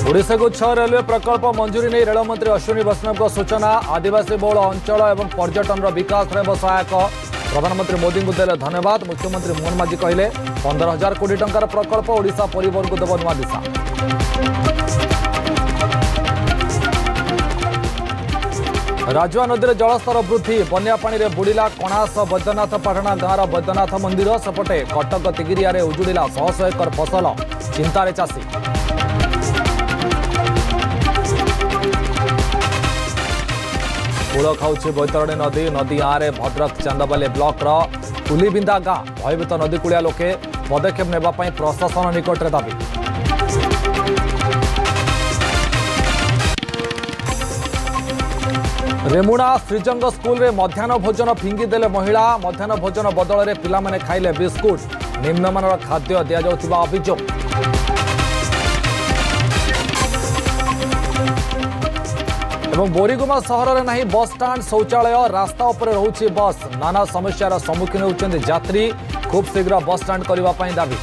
ओडिशा को 6 रेलवे प्रकल्प मंजूरी नहीं रेलमंत्री अश्विनी वैष्णव सूचना। आदिवासी बहुल अंचल और पर्यटन विकास में सहायक। प्रधानमंत्री मोदी को देले धन्यवाद। मुख्यमंत्री मोहन माझी कहले 15,000 कोटी टंकार प्रकल्प ओडिशा परिवहन को देव नुआ दिशा। राजुआ नदी जलस्तर वृद्धि। बन्या पानी रे बुड़िला कणास बैद्यनाथ पाटणा गाँव बैद्यनाथ मंदिर। सेपटे कटक तिगिरिया उजुड़िला शह शह एकर फसल। चिंतार चाषी। कूल खाऊँ बैतरणी नदी। नदी आरे भद्रक चांदबाली ब्लॉक तुलीबिंदा गाँ। भयभीत नदी कूलिया लोके पदक्षेप नेबाई प्रशासन निकट में दाबी। रेमुणा श्रीजंग स्कूल रे मध्याह्न भोजन फिंगिदेले महिला। मध्याह्न भोजन बदल में पिला माने खाइले बिस्कुट। निम्नमानर खाद्य दि जाउथिबा अभियोग। एवं बोरीगुमा सहर में नहीं बस स्टाण्ड शौचालय। रास्ता उपर रहुछि बस। नाना समस्यार सम्मुखीन होउछन्ति यात्री। खूब शीघ्र बस स्टाण्ड करने दाबी।